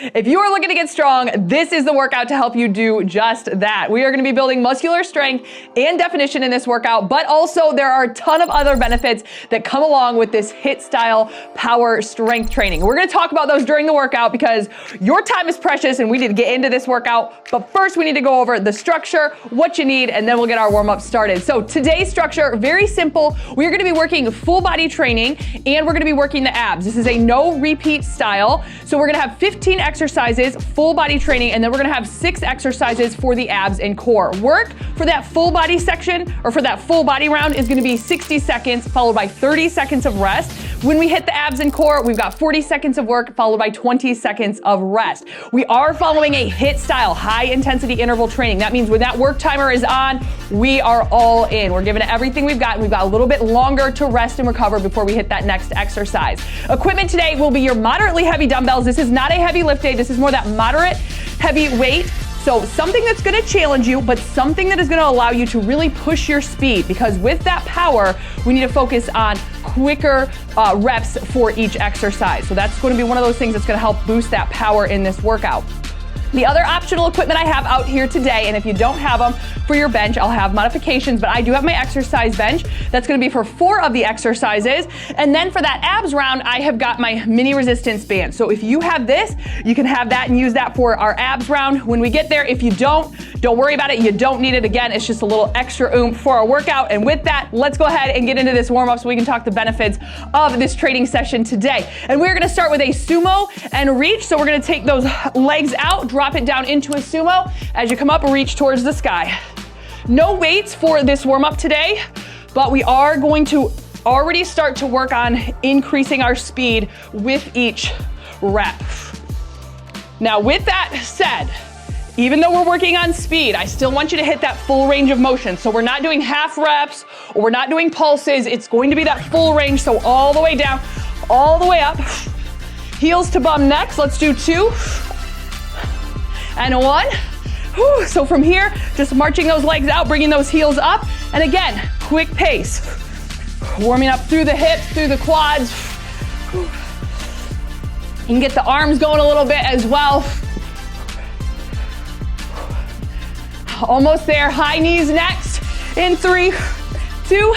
If you are looking to get strong, this is the workout to help you do just that. We are going to be building muscular strength and definition in this workout, but also there are a ton of other benefits that come along with this HIIT style power strength training. We're going to talk about those during the workout because your time is precious and we need to get into this workout. But first we need to go over the structure, what you need, and then we'll get our warm up started. So today's structure, very simple. We are going to be working full body training and we're going to be working the abs. This is a no repeat style. So we're going to have 15 exercises, full body training, and then we're gonna have 6 exercises for the abs and core. Work for that full body section, or for that full body round, is gonna be 60 seconds, followed by 30 seconds of rest. When we hit the abs and core, we've got 40 seconds of work, followed by 20 seconds of rest. We are following a HIIT style, high intensity interval training. That means when that work timer is on, we are all in. We're giving it everything we've got, and we've got a little bit longer to rest and recover before we hit that next exercise. Equipment today will be your moderately heavy dumbbells. This is not a heavy lift day. This is more that moderate heavy weight. So something that's gonna challenge you, but something that is gonna allow you to really push your speed, because with that power, we need to focus on quicker reps for each exercise. So that's gonna be one of those things that's gonna help boost that power in this workout. The other optional equipment I have out here today, and if you don't have them for your bench, I'll have modifications, but I do have my exercise bench. That's gonna be for 4 of the exercises. And then for that abs round, I have got my mini resistance band. So if you have this, you can have that and use that for our abs round when we get there. If you don't worry about it. You don't need it. Again, it's just a little extra oomph for our workout. And with that, let's go ahead and get into this warm up so we can talk the benefits of this training session today. And we're gonna start with a sumo and reach. So we're gonna take those legs out, drop it down into a sumo. As you come up, reach towards the sky. No weights for this warm up today, but we are going to already start to work on increasing our speed with each rep. Now, with that said, even though we're working on speed, I still want you to hit that full range of motion. So we're not doing half reps or we're not doing pulses. It's going to be that full range. So all the way down, all the way up. Heels to bum next. Let's do 2 and 1. Whew. So from here, just marching those legs out, bringing those heels up. And again, quick pace. Warming up through the hips, through the quads. You can get the arms going a little bit as well. Almost there. High knees next. In 3, 2,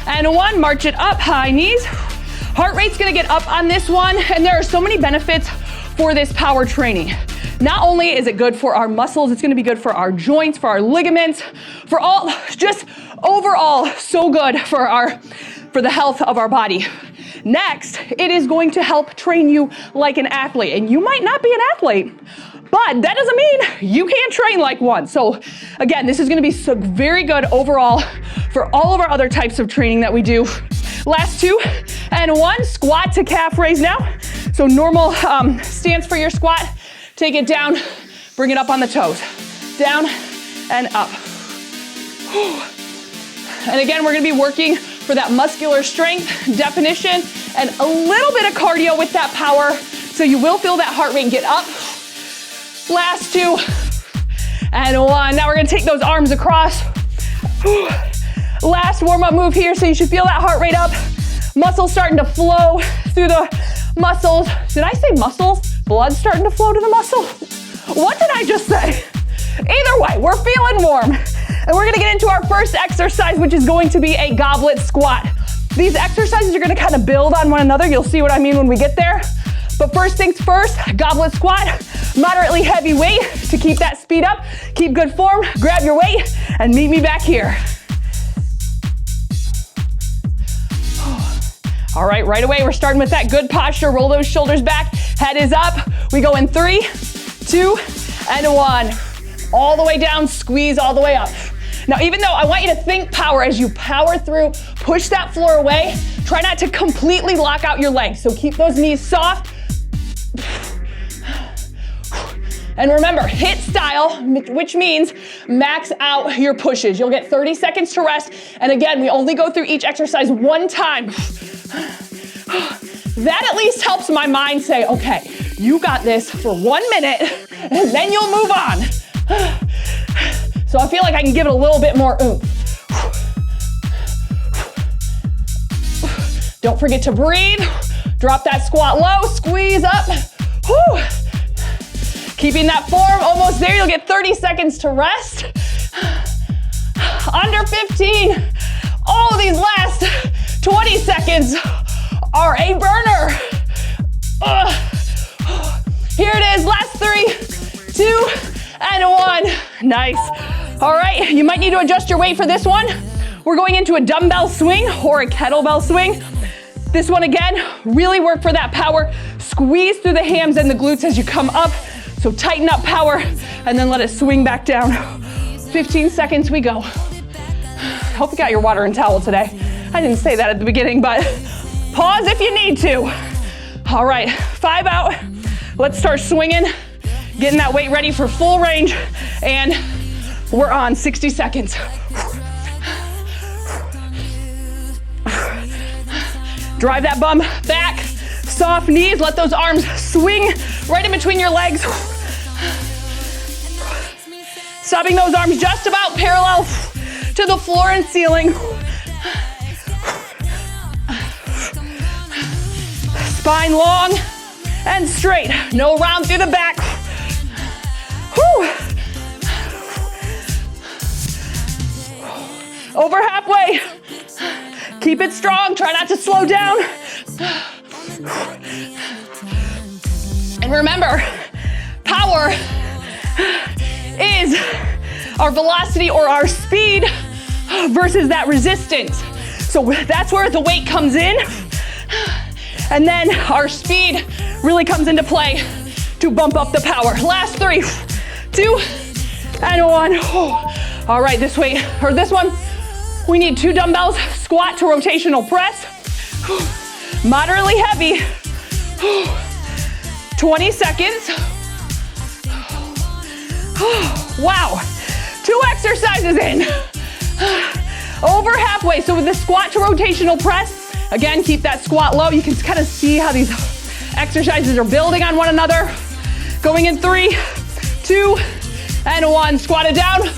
and 1. March it up, high knees. Heart rate's gonna get up on this one, and there are so many benefits for this power training. Not only is it good for our muscles, it's gonna be good for our joints, for our ligaments, for all, just overall, so good for the health of our body. Next, it is going to help train you like an athlete. And you might not be an athlete, but that doesn't mean you can't train like one. So again, this is gonna be so very good overall for all of our other types of training that we do. Last 2 and 1, squat to calf raise now. So normal stance for your squat. Take it down, bring it up on the toes. Down and up. And again, we're gonna be working for that muscular strength, definition, and a little bit of cardio with that power. So you will feel that heart rate get up. Last 2 and 1. Now we're gonna take those arms across. Last warm-up move here, so you should feel that heart rate up. Muscles starting to flow through the muscles. Did I say muscles? Blood starting to flow to the muscle? What did I just say? Either way, we're feeling warm. And we're gonna get into our first exercise, which is going to be a goblet squat. These exercises are gonna kind of build on one another. You'll see what I mean when we get there. But first things first, goblet squat, moderately heavy weight to keep that speed up, keep good form, grab your weight, and meet me back here. All right away, we're starting with that good posture. Roll those shoulders back, head is up. We go in 3, 2, and 1. All the way down, squeeze all the way up. Now, even though I want you to think power as you power through, push that floor away, try not to completely lock out your legs. So keep those knees soft. And remember, HIIT style, which means max out your pushes. You'll get 30 seconds to rest. And again, we only go through each exercise 1 time. That at least helps my mind say, okay, you got this for 1 minute, and then you'll move on. So I feel like I can give it a little bit more oomph. Don't forget to breathe. Drop that squat low, squeeze up. Keeping that form almost there. You'll get 30 seconds to rest. Under 15. Oh, these last 20 seconds are a burner. Here it is, last 3, 2, and 1. Nice. All right, you might need to adjust your weight for this one. We're going into a dumbbell swing or a kettlebell swing. This one again, really work for that power. Squeeze through the hams and the glutes as you come up. So tighten up power and then let it swing back down. 15 seconds we go. Hope you got your water and towel today. I didn't say that at the beginning, but pause if you need to. All right, 5 out. Let's start swinging, getting that weight ready for full range, and we're on 60 seconds. Drive that bum back, soft knees, let those arms swing right in between your legs. Stopping those arms just about parallel to the floor and ceiling. Spine long and straight. No round through the back. Whew. Over halfway. Keep it strong. Try not to slow down. And remember, power is our velocity or our speed versus that resistance. So that's where the weight comes in. And then our speed really comes into play to bump up the power. Last 3, 2, and 1. All right, this one, we need 2 dumbbells, squat to rotational press. Moderately heavy. 20 seconds. Wow, 2 exercises in. Over halfway. So with the squat to rotational press, again, keep that squat low. You can kind of see how these exercises are building on one another. Going in 3, 2, and 1. Squat it down,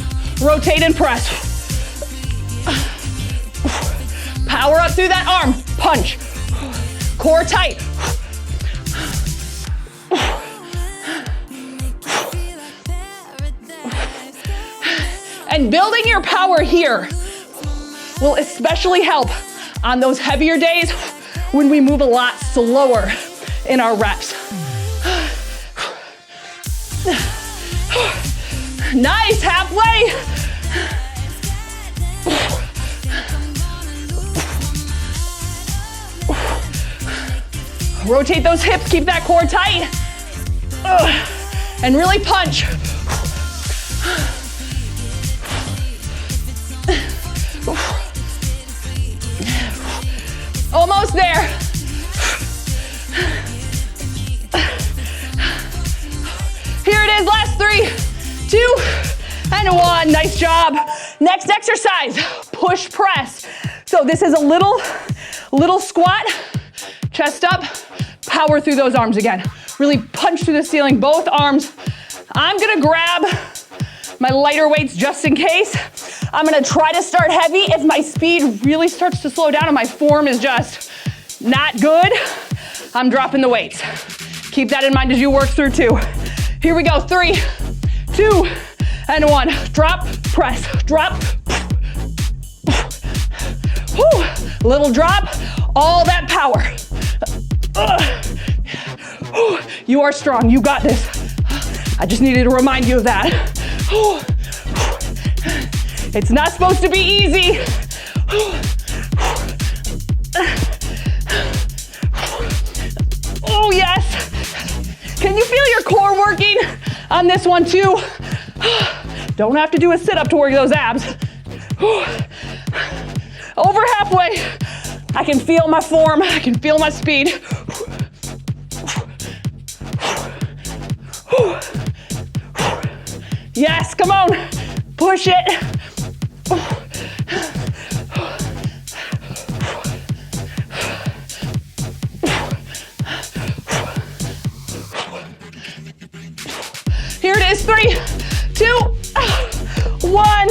rotate and press. Power up through that arm, punch. Core tight. And building your power here will especially help on those heavier days when we move a lot slower in our reps. Nice, halfway. Rotate those hips, keep that core tight. And really punch. Almost there. Here it is, last 3, 2, and 1. Nice job. Next exercise, push press. So this is a little squat, chest up, power through those arms again. Really punch through the ceiling, both arms. I'm gonna grab my lighter weights just in case. I'm gonna try to start heavy. If my speed really starts to slow down and my form is just not good, I'm dropping the weights. Keep that in mind as you work through 2. Here we go, 3, 2, and 1. Drop, press, drop. Whew. Little drop, all that power. You are strong, you got this. I just needed to remind you of that. It's not supposed to be easy. Oh yes. Can you feel your core working on this one too? Don't have to do a sit-up to work those abs. Over halfway. I can feel my form, I can feel my speed. Yes, come on, push it. Here it is, 3, 2, 1,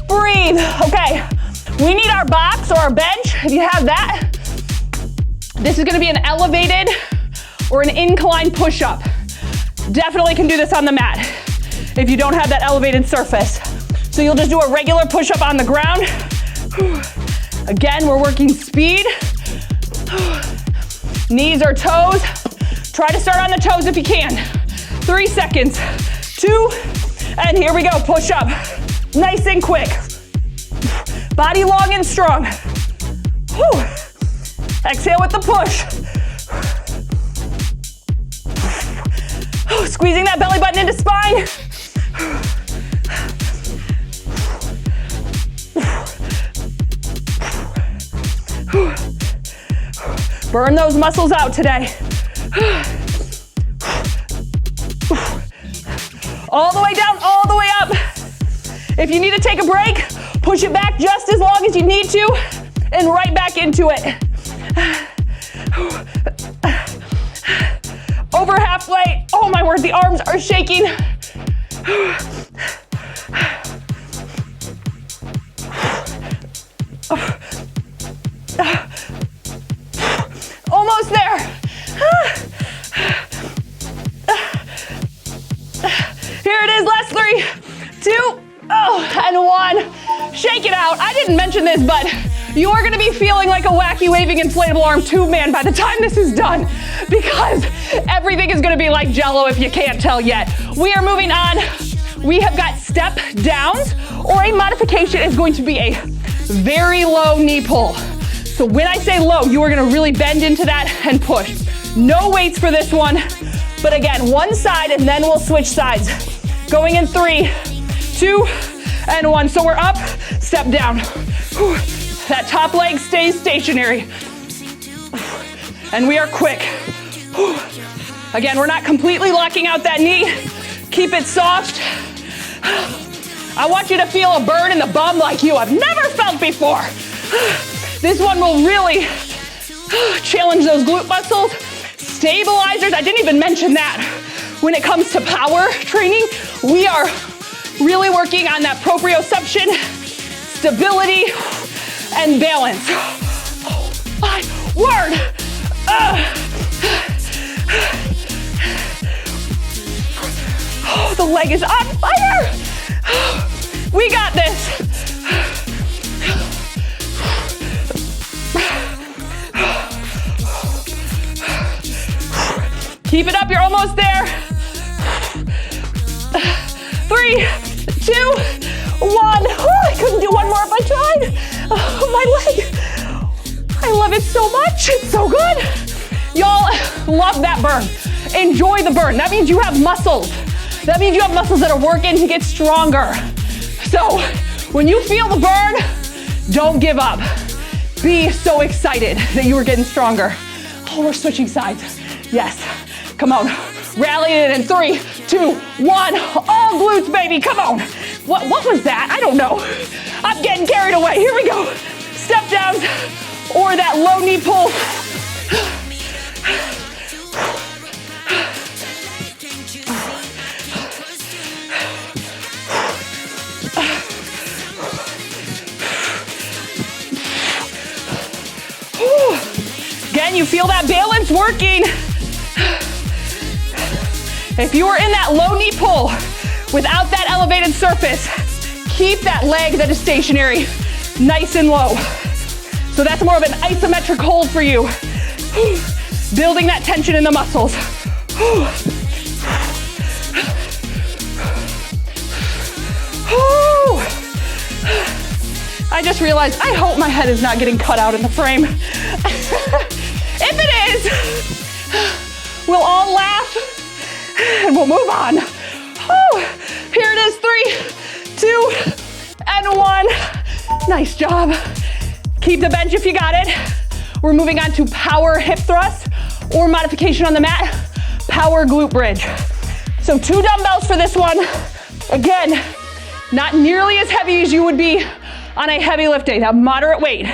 breathe. Okay, we need our box or our bench, if you have that. This is gonna be an elevated or an incline push-up. Definitely can do this on the mat if you don't have that elevated surface. So you'll just do a regular push-up on the ground. Again, we're working speed. Knees or toes. Try to start on the toes if you can. 3 seconds. 2, and here we go, push up. Nice and quick. Body long and strong. Whew. Exhale with the push. Squeezing that belly button into spine. Burn those muscles out today. All the way down, all the way up. If you need to take a break, push it back just as long as you need to, and right back into it. Over halfway. Oh my word, the arms are shaking. Almost there. Here it is, last 3, 2, and 1. Shake it out. I didn't mention this, but you are gonna be feeling like a wacky waving inflatable arm tube man by the time this is done, because everything is gonna be like Jello if you can't tell yet. We are moving on. We have got step downs, or a modification is going to be a very low knee pull. So when I say low, you are gonna really bend into that and push. No weights for this one, but again, one side and then we'll switch sides. Going in 3, 2, and 1. So we're up, step down. That top leg stays stationary. And we are quick. Again, we're not completely locking out that knee. Keep it soft. I want you to feel a burn in the bum like you have never felt before. This one will really challenge those glute muscles. Stabilizers, I didn't even mention that. When it comes to power training, we are really working on that proprioception, stability, and balance. Oh my word. Oh, the leg is on fire. We got this. Keep it up, you're almost there. 3, 2, 1. Oh, I couldn't do one more if I tried. Oh, my leg. I love it so much. It's so good. Y'all love that burn. Enjoy the burn. That means you have muscles. That means you have muscles that are working to get stronger. So when you feel the burn, don't give up. Be so excited that you are getting stronger. Oh, we're switching sides. Yes. Come on. Rally it in 3, 2, 1. All glutes, baby. Come on. What was that? I don't know. I'm getting carried away. Here we go. Step downs or that low knee pull. Again, you feel that balance working. If you are in that low knee pull without that elevated surface, keep that leg that is stationary nice and low. So that's more of an isometric hold for you. Building that tension in the muscles. I just realized, I hope my head is not getting cut out in the frame. If it is, we'll all laugh and we'll move on. Here it is, 3, 2, and 1. Nice job. Keep the bench if you got it. We're moving on to power hip thrust or modification on the mat, power glute bridge. So 2 dumbbells for this one. Again, not nearly as heavy as you would be on a heavy lift day, that moderate weight.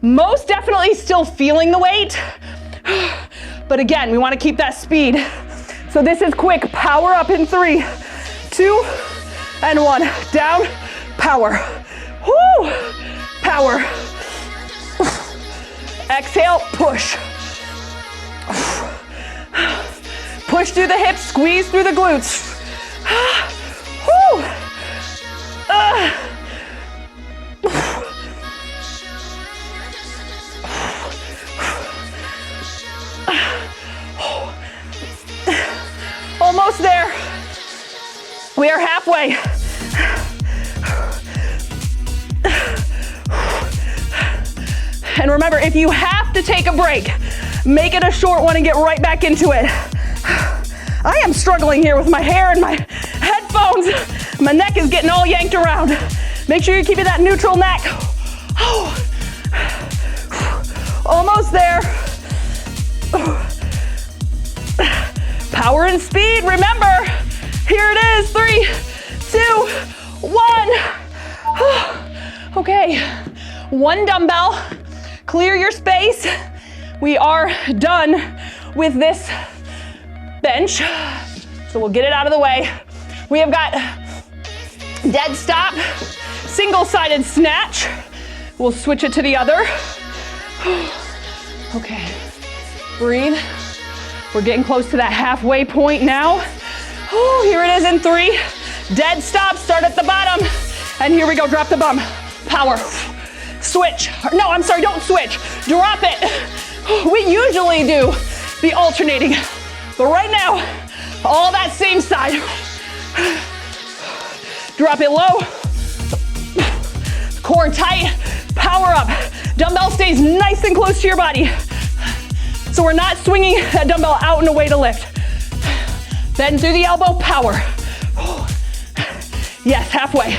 Most definitely still feeling the weight, but again, we want to keep that speed. So this is quick, power up in 3, 2, and 1. Down, power. Woo! Power. Exhale, push. Push through the hips, squeeze through the glutes. Woo. Almost there. We are halfway. And remember, if you have to take a break, make it a short one and get right back into it. I am struggling here with my hair and my headphones. My neck is getting all yanked around. Make sure you're keeping that neutral neck. Almost there. Power and speed, remember. Here it is, 3, 2, 1. Okay, 1 dumbbell. Clear your space. We are done with this bench. So we'll get it out of the way. We have got dead stop, single-sided snatch. We'll switch it to the other. Okay, breathe. We're getting close to that halfway point now. Here it is in 3. Dead stop, start at the bottom. And here we go, drop the bum. Power. Switch. No, I'm sorry, don't switch. Drop it. We usually do the alternating, but right now, all that same side. Drop it low. Core tight. Power up. Dumbbell stays nice and close to your body. So we're not swinging that dumbbell out and away to lift. Bend through the elbow, power. Yes, halfway.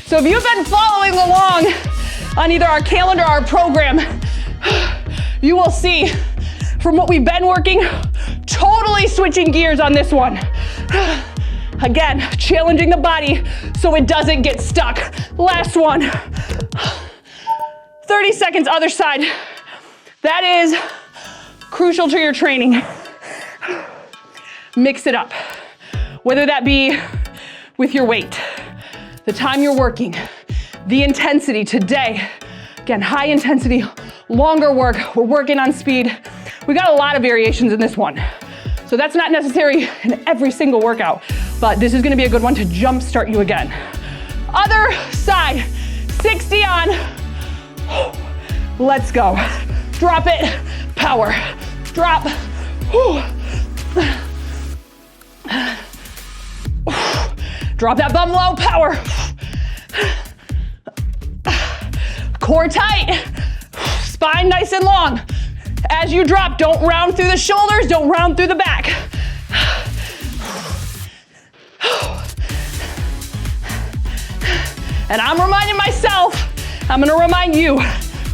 So if you've been following along on either our calendar or our program, you will see from what we've been working, totally switching gears on this one. Again, challenging the body so it doesn't get stuck. Last one. 30 seconds, other side. That is crucial to your training. Mix it up. Whether that be with your weight, the time you're working, the intensity today. Again, high intensity, longer work. We're working on speed. We got a lot of variations in this one. So that's not necessary in every single workout, but this is gonna be a good one to jumpstart you again. Other side, 60 on. Let's go. Drop it, power. Drop. Drop that bum low, power. Core tight. Spine nice and long. As you drop, don't round through the shoulders, don't round through the back. And I'm reminding myself, I'm gonna remind you,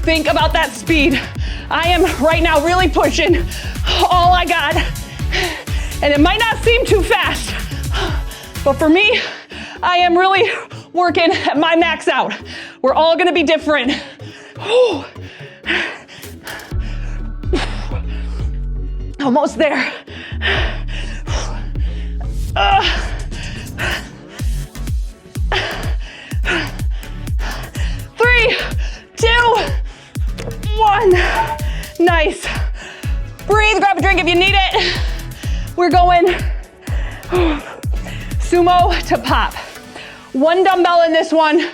think about that speed. I am right now really pushing all I got. And it might not seem too fast, but for me, I am really working at my max out. We're all gonna be different. Almost there. 3, 2, 1. Nice. Breathe, grab a drink if you need it. We're going sumo to pop. 1 dumbbell in this one.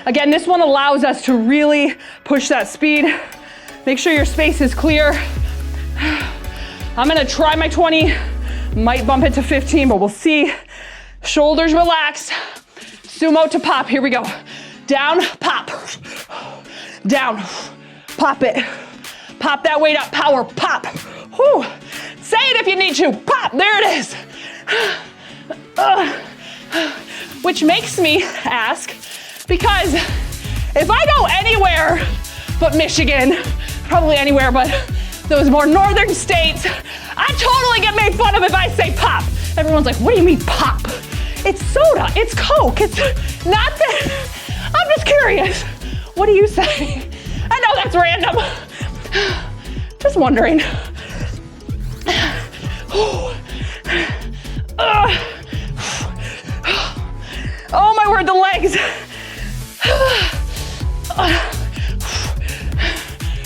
Again, this one allows us to really push that speed. Make sure your space is clear. I'm gonna try my 20, might bump it to 15, but we'll see. Shoulders relaxed. Sumo to pop, here we go. Down, pop. Down, pop it. Pop that weight up, power, pop. Whew. Say it if you need to, pop, there it is. Which makes me ask, because if I go anywhere but Michigan, probably anywhere but those more northern states, I totally get made fun of if I say pop. Everyone's like, what do you mean pop? It's soda, it's Coke, it's not that. I'm just curious. What do you say? I know that's random. Just wondering. Oh my word, the legs.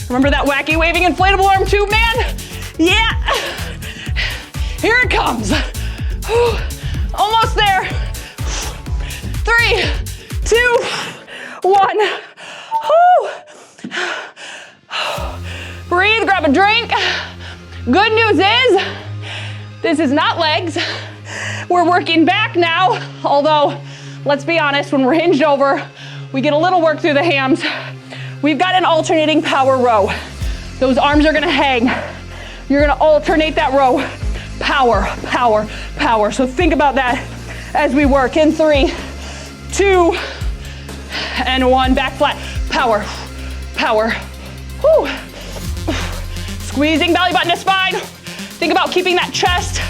Remember that wacky waving inflatable arm tube, man? Yeah. Here it comes. Almost there. 3, 2, 1. Breathe, grab a drink. Good news is, this is not legs. We're working back now, although, let's be honest, when we're hinged over, we get a little work through the hams. We've got an alternating power row. Those arms are gonna hang. You're gonna alternate that row. Power, power, power. So think about that as we work in 3, 2, and 1. Back flat. Power, power. Whew. Squeezing belly button to spine. Think about keeping that chest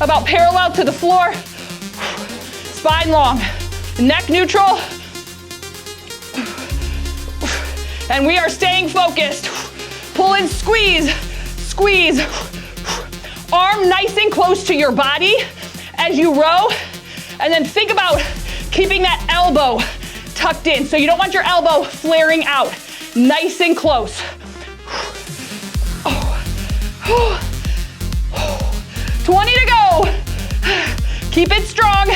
about parallel to the floor. Spine long. Neck neutral. And we are staying focused. Pull and squeeze, squeeze. Arm nice and close to your body as you row. And then think about keeping that elbow tucked in. So you don't want your elbow flaring out. Nice and close. 20 to go. Keep it strong.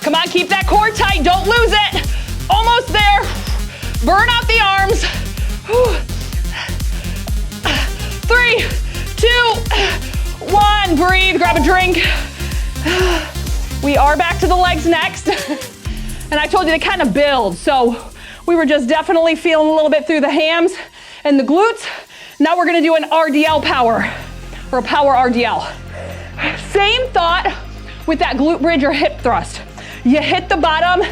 Come on, keep that core tight. Don't lose it. Almost there. Burn out the arms. 3, 2, 1. Breathe, grab a drink. We are back to the legs next. And I told you they kind of build. So we were just definitely feeling a little bit through the hams and the glutes. Now we're gonna do an RDL power, or a power RDL. Same thought with that glute bridge or hip thrust. You hit the bottom,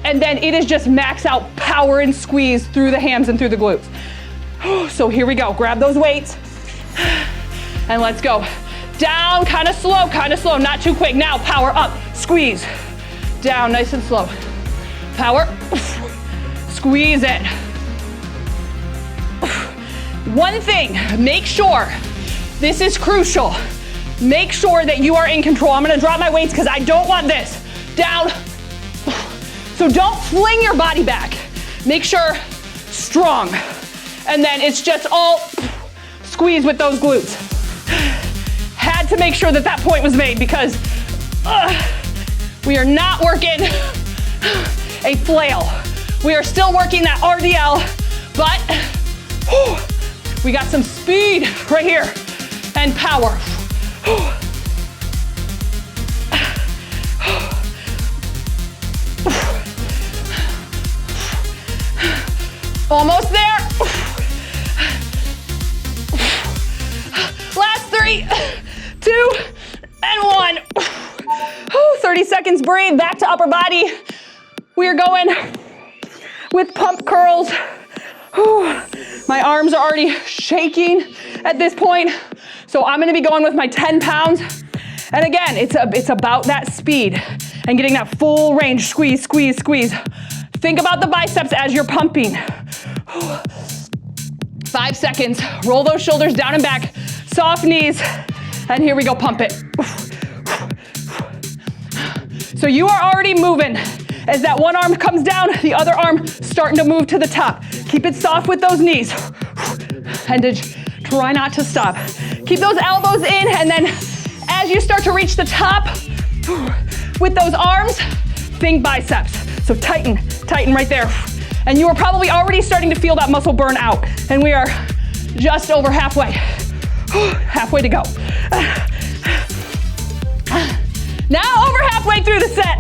and then it is just max out power and squeeze through the hams and through the glutes. So here we go, grab those weights, and let's go. Down, kind of slow, not too quick. Now, power up, squeeze. Down, nice and slow. Power, squeeze it. One thing, make sure, this is crucial, make sure that you are in control. I'm gonna drop my weights because I don't want this. Down. So don't fling your body back. Make sure, strong. And then it's just all squeeze with those glutes. Had to make sure that that point was made because we are not working a flail. We are still working that RDL, but we got some speed right here and power. Almost there. Last 3, 2, and 1. 30 seconds, breathe, back to upper body. We are going with pump curls. My arms are already shaking at this point. So I'm gonna be going with my 10 pounds. And again, it's about that speed and getting that full range, squeeze, squeeze, squeeze. Think about the biceps as you're pumping. 5 seconds, roll those shoulders down and back, soft knees, and here we go, pump it. So you are already moving. As that one arm comes down, the other arm starting to move to the top. Keep it soft with those knees. And try not to stop. Keep those elbows in, and then as you start to reach the top, with those arms, think biceps. So tighten, tighten right there. And you are probably already starting to feel that muscle burn out. And we are just over halfway. Halfway to go. Now over halfway through the set.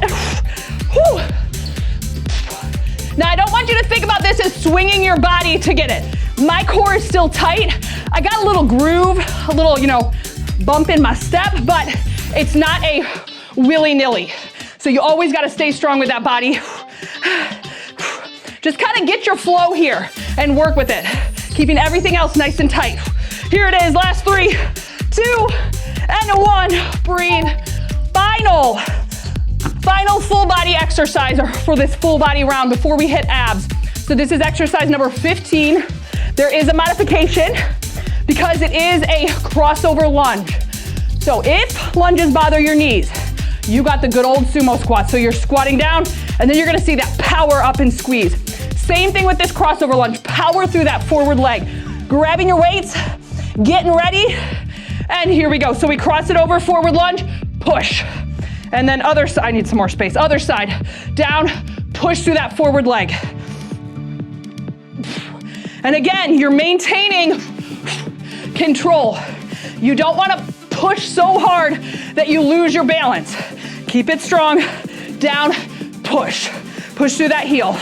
Now I don't want you to think about this as swinging your body to get it. My core is still tight. I got a little groove, a little, bump in my step, but it's not a willy-nilly. So you always gotta stay strong with that body. Just kind of get your flow here and work with it, keeping everything else nice and tight. Here it is, last 3, 2, and 1. Breathe. Final full body exercise for this full body round before we hit abs. So this is exercise number 15. There is a modification because it is a crossover lunge. So if lunges bother your knees, you got the good old sumo squat. So you're squatting down and then you're gonna see that power up and squeeze. Same thing with this crossover lunge, power through that forward leg. Grabbing your weights, getting ready, and here we go. So we cross it over, forward lunge, push. And then other side, I need some more space. Other side, down, push through that forward leg. And again, you're maintaining control. You don't wanna push so hard that you lose your balance. Keep it strong, down, push. Push through that heel.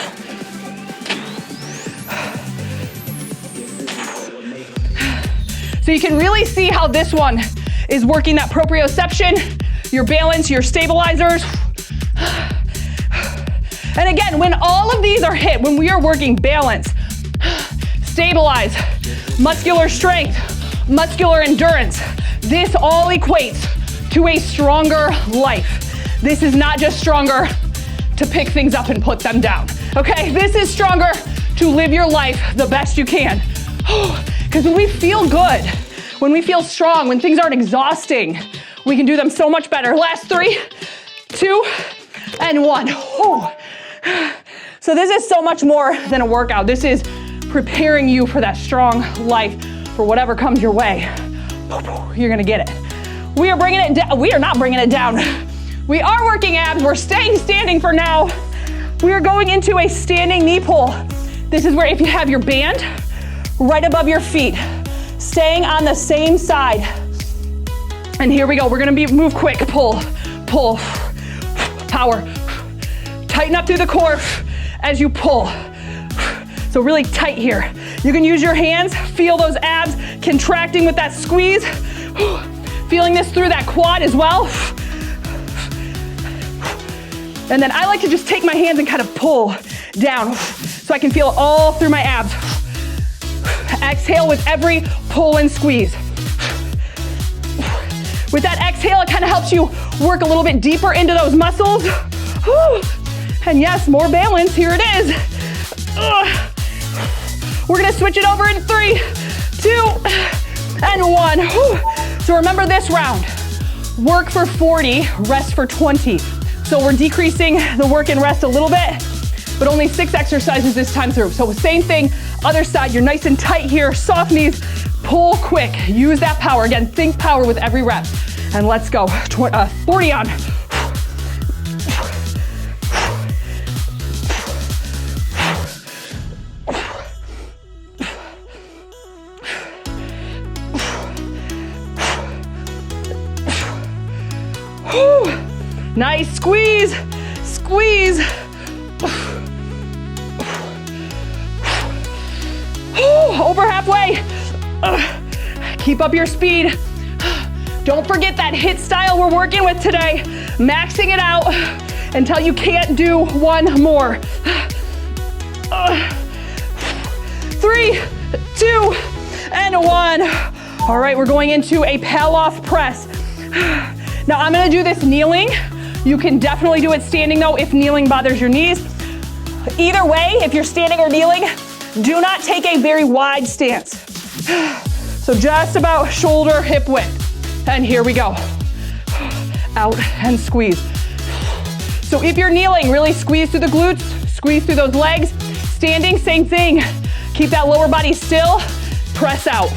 So you can really see how this one is working that proprioception, your balance, your stabilizers. And again, when all of these are hit, when we are working balance, stabilize, muscular strength, muscular endurance, this all equates to a stronger life. This is not just stronger to pick things up and put them down, okay? This is stronger to live your life the best you can. Because when we feel good, when we feel strong, when things aren't exhausting, we can do them so much better. Last 3, 2, and 1. So this is so much more than a workout. This is preparing you for that strong life, for whatever comes your way. You're gonna get it. We are bringing it down. We are not bringing it down. We are working abs. We're staying standing for now. We are going into a standing knee pull. This is where if you have your band right above your feet, staying on the same side. And here we go. We're gonna move quick. Pull, pull, power. Tighten up through the core as you pull. So really tight here. You can use your hands, feel those abs contracting with that squeeze. Feeling this through that quad as well. And then I like to just take my hands and kind of pull down so I can feel it all through my abs. Exhale with every pull and squeeze. With that exhale, it kind of helps you work a little bit deeper into those muscles. And yes, more balance, here it is. We're gonna switch it over in 3, 2, and 1. So remember this round, work for 40, rest for 20. So we're decreasing the work and rest a little bit, but only 6 exercises this time through. So same thing, other side, you're nice and tight here, soft knees, pull quick, use that power. Again, think power with every rep. And let's go, 40 on. Nice squeeze, squeeze. Over halfway. Keep up your speed. Don't forget that HIIT style we're working with today. Maxing it out until you can't do one more. 3, 2, and 1. All right, we're going into a pal-off press. Now I'm gonna do this kneeling. You can definitely do it standing though if kneeling bothers your knees. Either way, if you're standing or kneeling, do not take a very wide stance. So just about shoulder, hip width. And here we go. Out and squeeze. So if you're kneeling, really squeeze through the glutes, squeeze through those legs. Standing, same thing. Keep that lower body still, press out.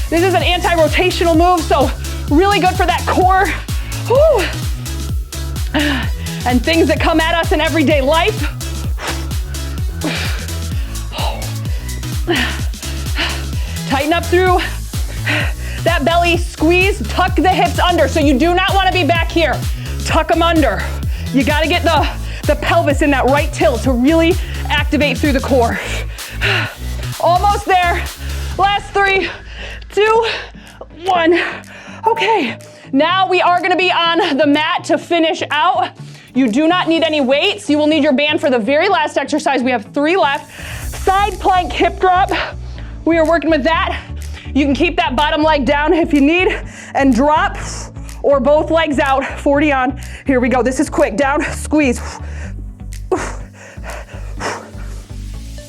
This is an anti-rotational move, so really good for that core. And things that come at us in everyday life. Tighten up through that belly, squeeze, tuck the hips under. So you do not want to be back here. Tuck them under. You got to get the pelvis in that right tilt to really activate through the core. Almost there. Last 3, 2, 1. Okay, now we are gonna be on the mat to finish out. You do not need any weights. You will need your band for the very last exercise. We have 3 left. Side plank hip drop. We are working with that. You can keep that bottom leg down if you need and drop, or both legs out, 40 on. Here we go, this is quick, down, squeeze.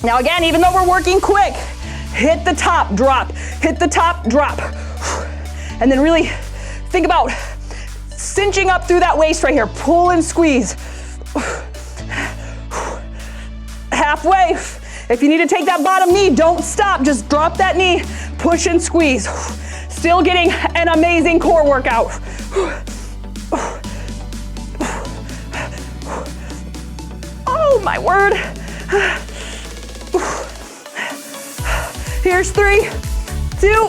Now again, even though we're working quick, hit the top, drop, hit the top, drop. And then really think about cinching up through that waist right here. Pull and squeeze. Halfway. If you need to take that bottom knee, don't stop. Just drop that knee, push and squeeze. Still getting an amazing core workout. Oh my word. Here's 3, 2,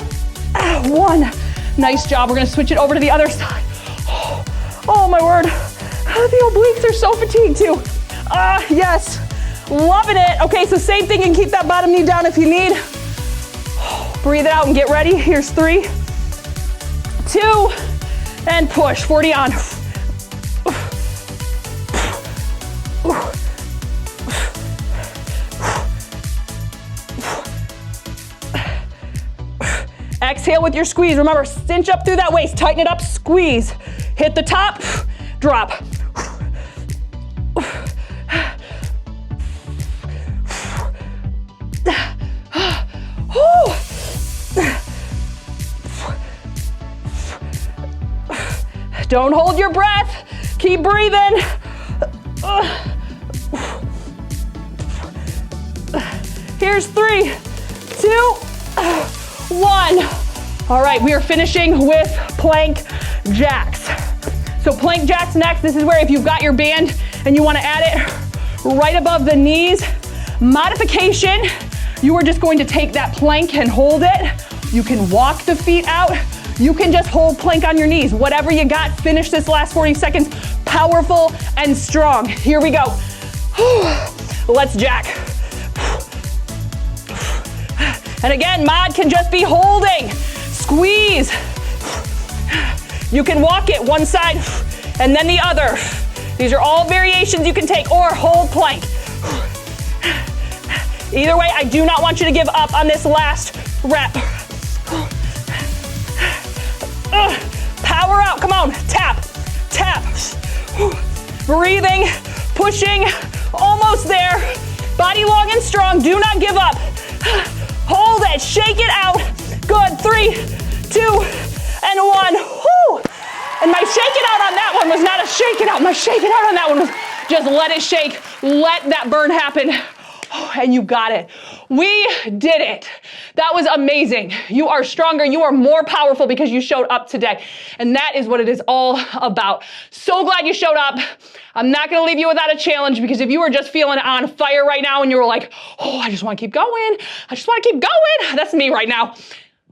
1. Nice job. We're gonna switch it over to the other side. Oh my word. The obliques are so fatigued too. Yes. Loving it. Okay, so same thing, and keep that bottom knee down if you need. Breathe it out and get ready. Here's 3, 2, and push. 40 on. Exhale with your squeeze. Remember, cinch up through that waist. Tighten it up, squeeze. Hit the top, drop. Don't hold your breath. Keep breathing. Here's 3, 2, 1. All right, we are finishing with plank jacks. So plank jacks next. This is where if you've got your band and you want to add it right above the knees, modification, you are just going to take that plank and hold it. You can walk the feet out. You can just hold plank on your knees. Whatever you got, finish this last 40 seconds powerful and strong. Here we go. Let's jack. And again, mod can just be holding. Squeeze. You can walk it one side and then the other. These are all variations you can take, or hold plank. Either way, I do not want you to give up on this last rep. Power out, come on, tap, tap. Breathing, pushing, almost there. Body long and strong, do not give up. Hold it, shake it out. Good, 3, 2, and 1. Whew. And my shake it out on that one was not a shake it out. My shake it out on that one was just let it shake, let that burn happen. Oh, and you got it. We did it. That was amazing. You are stronger. You are more powerful because you showed up today. And that is what it is all about. So glad you showed up. I'm not going to leave you without a challenge, because if you were just feeling on fire right now and you were like, oh, I just want to keep going. I just want to keep going. That's me right now.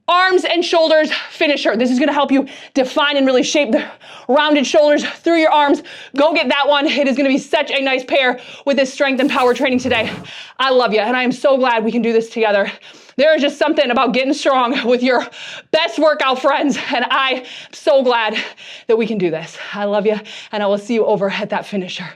Arms and shoulders finisher. This is going to help you define and really shape the rounded shoulders through your arms. Go get that one. It is going to be such a nice pair with this strength and power training today. I love you, and I am so glad we can do this together. There is just something about getting strong with your best workout friends, and I am so glad that we can do this. I love you, and I will see you over at that finisher.